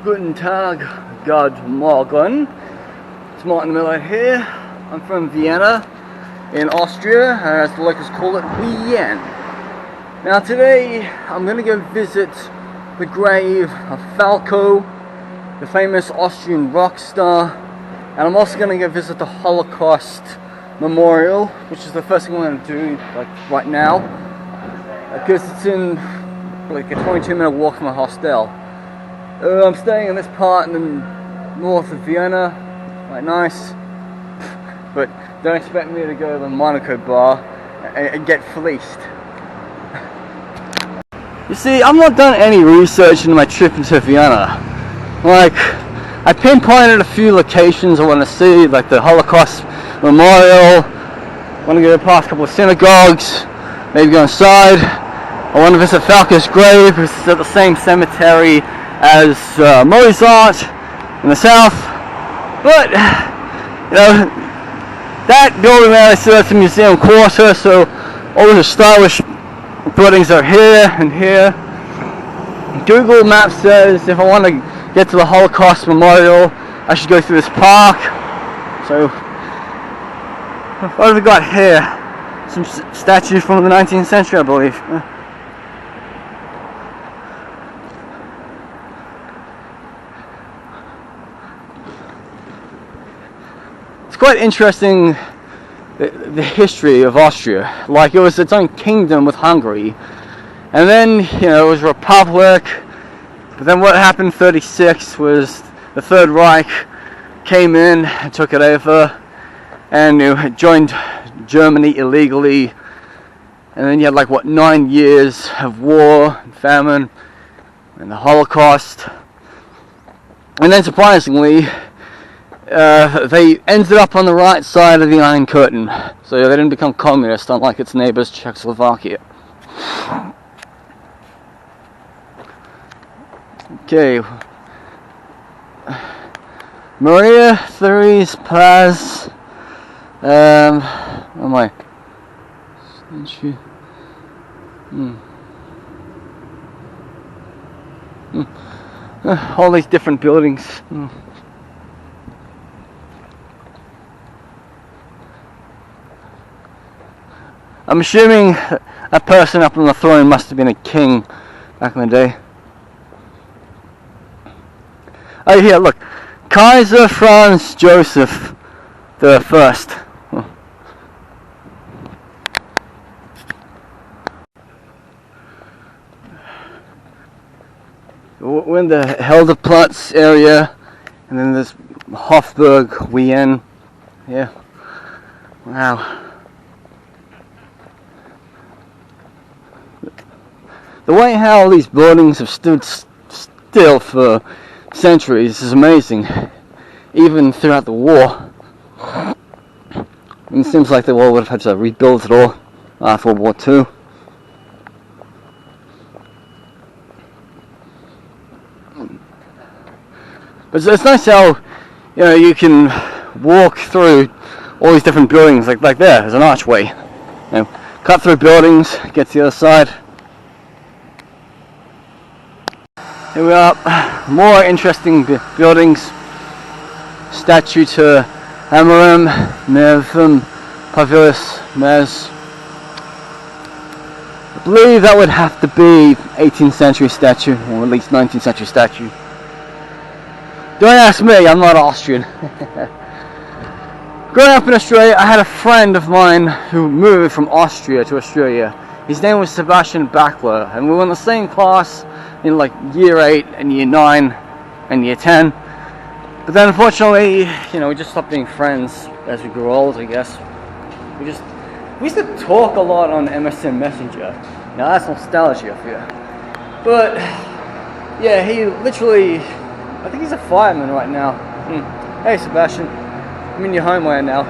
Guten Tag, God Morgen. It's Martin Metalhead here. I'm from Vienna in Austria, as the locals call it, Vienna. Now today I'm going to go visit the grave of Falco, the famous Austrian rock star, and I'm also going to go visit the Holocaust Memorial, which is the first thing I'm going to do right now, because it's in like a 22-minute walk from a hostel. I'm staying in this part in the north of Vienna, quite nice, but don't expect me to go to the Monaco bar and get fleeced. You see, I've not done any research into my trip into Vienna. Like, I pinpointed a few locations I want to see, like the Holocaust Memorial. I want to go past a couple of synagogues, maybe go inside. I want to visit Falco's grave, which is at the same cemetery as Mozart in the south. But, you know, that building there is still at the museum quarter, so all the stylish buildings are here and here. Google Maps says if I want to get to the Holocaust Memorial, I should go through this park. So, what have we got here? Some statues from the 19th century, I believe. It's quite interesting, the history of Austria. Like, it was its own kingdom with Hungary, and then, you know, it was a republic. But then what happened in 1936 was the Third Reich came in and took it over, and joined Germany illegally, and then you had 9 years of war and famine and the Holocaust, and then surprisingly they ended up on the right side of the Iron Curtain, so they didn't become communist unlike its neighbors Czechoslovakia. Okay, Maria Therese Paz. Where am I? All these different buildings. I'm assuming that person up on the throne must have been a king back in the day. Oh, here, look. Kaiser Franz Joseph the First. We're in the Judenplatz area, and then there's Hofburg, Vienna. Yeah. Wow. The way how these buildings have stood still for centuries is amazing, even throughout the war. It seems like the war would have had to rebuild it all after World War II. But it's nice how, you can walk through all these different buildings, like there's an archway. Cut through buildings, get to the other side. Here we are, more interesting buildings. Statue to Amarim, Nevim, Pavilus, Mez. I believe that would have to be 18th century statue, or at least 19th century statue. Don't ask me, I'm not Austrian. Growing up in Australia, I had a friend of mine who moved from Austria to Australia. His name was Sebastian Backler, and we were in the same class in year 8 and year 9 and year 10. But then unfortunately, we just stopped being friends as we grew old, I guess. We used to talk a lot on MSN Messenger. Now that's nostalgia for you. But yeah, he literally, I think he's a fireman right now. Hey Sebastian, I'm in your homeland now.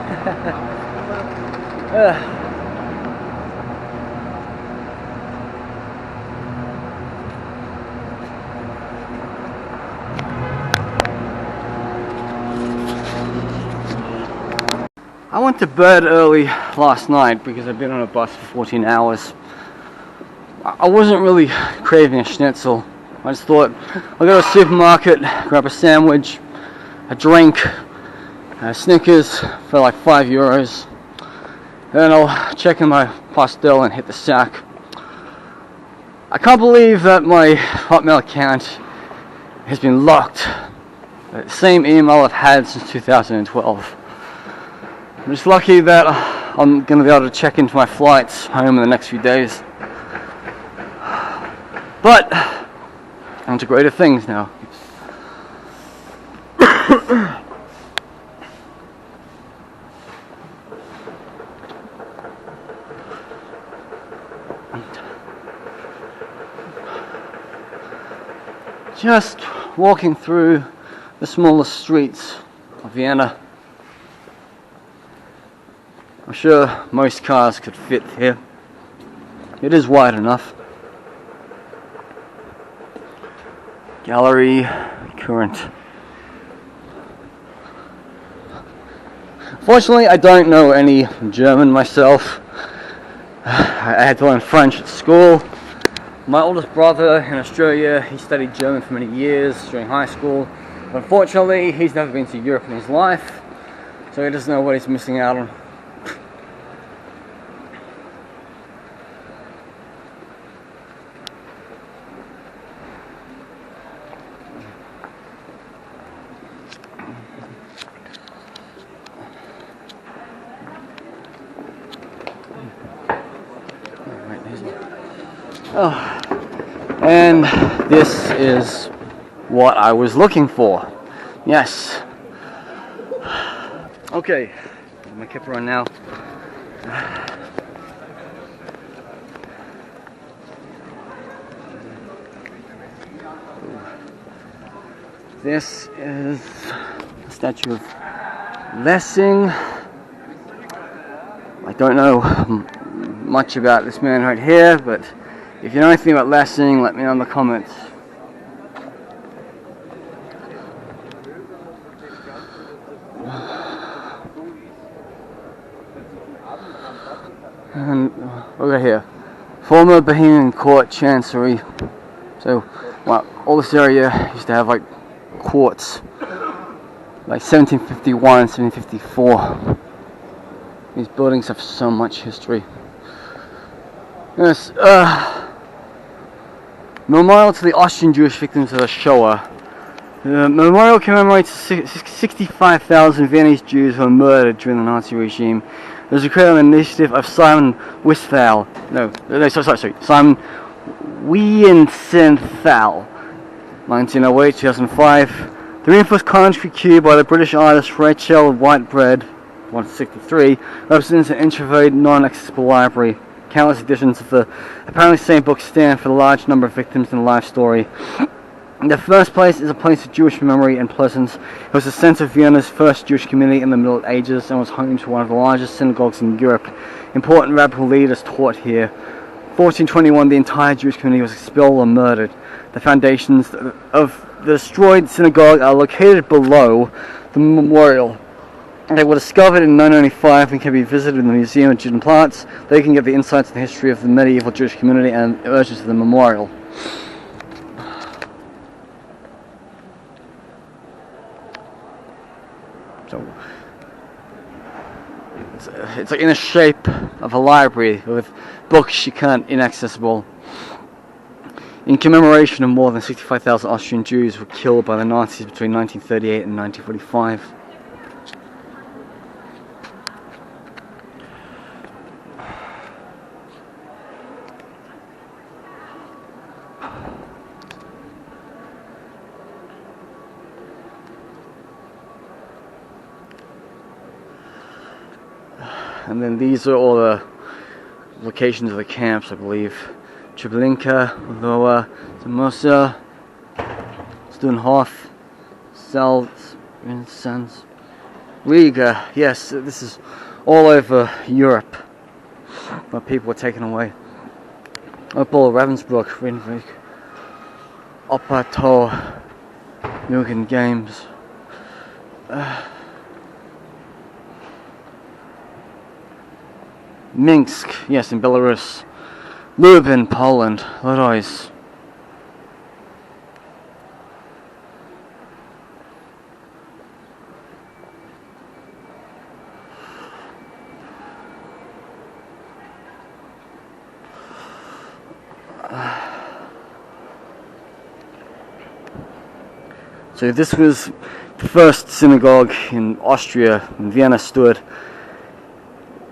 I went to bed early last night because I've been on a bus for 14 hours. I wasn't really craving a schnitzel. I just thought I'll go to a supermarket, grab a sandwich, a drink, Snickers for like €5. Then I'll check in my hostel and hit the sack. I can't believe that my Hotmail account has been locked. The same email I've had since 2012. I'm just lucky that I'm going to be able to check into my flights home in the next few days. But on to greater things now. Just walking through the smallest streets of Vienna. I'm sure most cars could fit here. It is wide enough. Gallery, current. Fortunately, I don't know any German myself. I had to learn French at school. My oldest brother in Australia, he studied German for many years during high school. But unfortunately, he's never been to Europe in his life, so he doesn't know what he's missing out on. Oh, and this is what I was looking for. Yes. Okay, my camera on now. This is a statue of Lessing. I don't know much about this man right here, but if you know anything about Lessing, let me know in the comments. And look at here, former Bohemian Court Chancery. So, well, all this area used to have like courts, like 1751, 1754. These buildings have so much history. Yes, memorial to the Austrian Jewish victims of the Shoah. The memorial commemorates 65,000 Viennese Jews who were murdered during the Nazi regime. It was created on the initiative of Simon Wiesenthal. Simon Wiesenthal, 1908, 2005. The reinforced concrete cube by the British artist Rachel Whitbread, 1963, represents an introverted, non-accessible library. Countless editions of the apparently same book stand for the large number of victims in the life story. In the first place is a place of Jewish memory and presence. It was the centre of Vienna's first Jewish community in the Middle Ages and was home to one of the largest synagogues in Europe. Important rabbinical leaders taught here. 1421, the entire Jewish community was expelled or murdered. The foundations of the destroyed synagogue are located below the memorial. They were discovered in 1995 and can be visited in the museum at Judenplatz. They can get the insights and the history of the medieval Jewish community and urges to the memorial. So, it's like in the shape of a library with books you can't inaccessible. In commemoration of more than 65,000 Austrian Jews were killed by the Nazis between 1938 and 1945. And then these are all the locations of the camps, I believe. Treblinka, Lower, Samosa, Stunhof, Salz, Vincennes, Riga. Yes, this is all over Europe where people were taken away. Opel, Ravensbrück, Rinvik, Oppato, Nugan Games. Minsk, yes, in Belarus. Lubin, Poland. Lodz. So this was the first synagogue in Austria, in Vienna stood,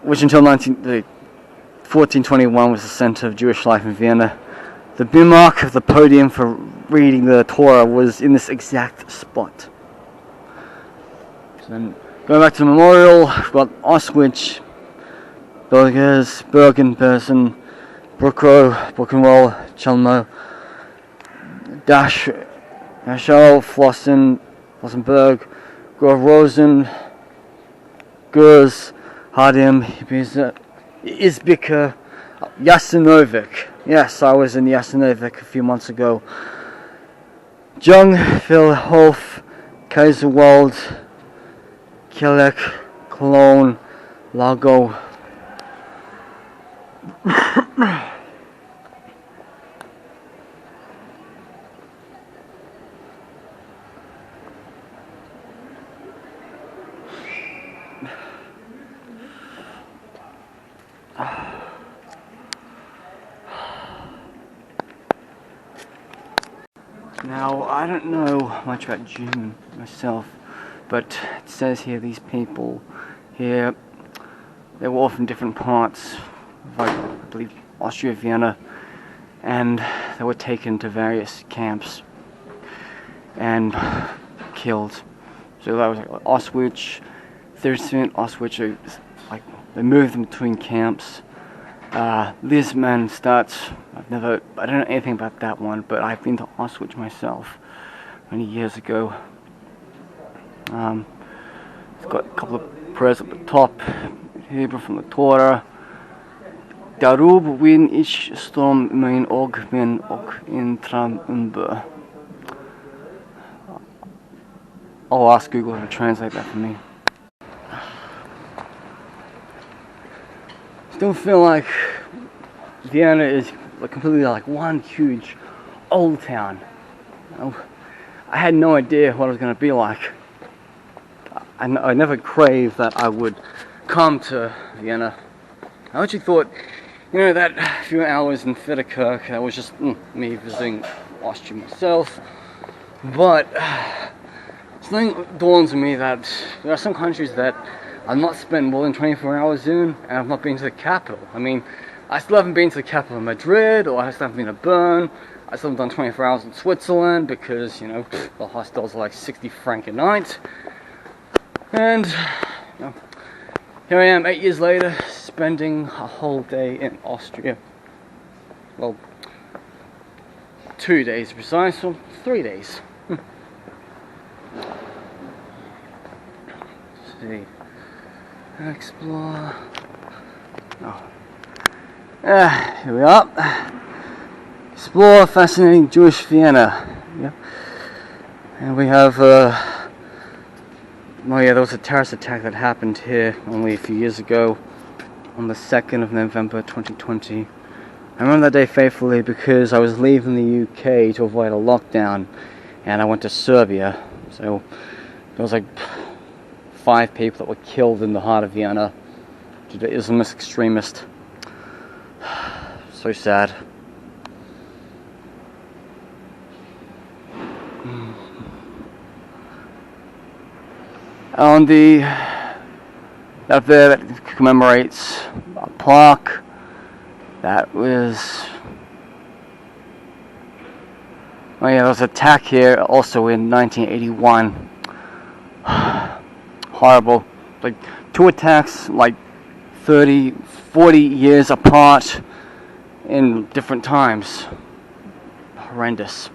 which until 1421 was the center of Jewish life in Vienna. The bimark of the podium for reading the Torah was in this exact spot. So then, going back to the memorial, we've got Auschwitz, Burgers, Bergen-Belsen, Bruckow, Buchenwald, Chelmno, Dachau, Flossenburg, Grove-Rosen, Gurs, Hardim, Izbica, Jasenovic. Yes, I was in Jasenovic a few months ago. Jung, Vilhof, Kaiserwald, Kielek, Cologne, Lago. Now, I don't know much about German myself, but it says here these people here, they were all from different parts of, I believe, Austria, Vienna, and they were taken to various camps and killed. So that was like Auschwitz, Auschwitz, like they moved them between camps. Lisman, I don't know anything about that one, but I've been to Auschwitz myself many years ago. It's got a couple of prayers at the top, Hebrew from the Torah. Darub win ich storm mein og min og in tram umbe. I'll ask Google to translate that for me. Still feel like Vienna is completely like one huge old town. I had no idea what it was going to be like. I never craved that I would come to Vienna. I actually thought, that few hours in Fitterkirk, that was just me visiting Austria myself. But something dawns on me that there are some countries that I've not spent more than 24 hours in, and I've not been to the capital. I mean, I still haven't been to the capital of Madrid, or I still haven't been to Bern. I still haven't done 24 hours in Switzerland, because, the hostels are like 60 franc a night. And, here I am 8 years later, spending a whole day in Austria. Well, 2 days precise, so 3 days. Let's see. Explore. Oh. Here we are. Explore fascinating Jewish Vienna. Yep. And we have, there was a terrorist attack that happened here only a few years ago on the 2nd of November 2020. I remember that day faithfully because I was leaving the UK to avoid a lockdown, and I went to Serbia. So there was like 5 people that were killed in the heart of Vienna due to Islamist extremists. So sad. On the up there that commemorates a plaque that was there was an attack here also in 1981. Horrible. Like 2 attacks like 30, 40 years apart in different times. Horrendous.